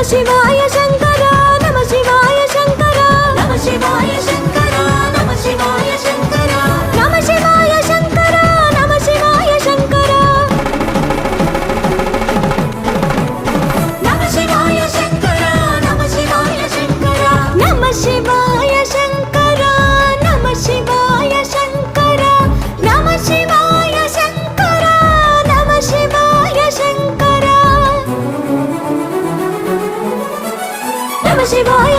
శివాయ శంకర నమ శివాయ శంకర నమ శివాయ శంకర నమ శివాయ శంకర నమ శివాయ శంకర నమ శివాయ శంకర నమ శివాయ శంకర నమ శివాయ శంకర నమ శివాయ శంకర నమ శివాయ శంకర నమ శివాయ శంకర నమ శివాయ శంకర నమ శివాయ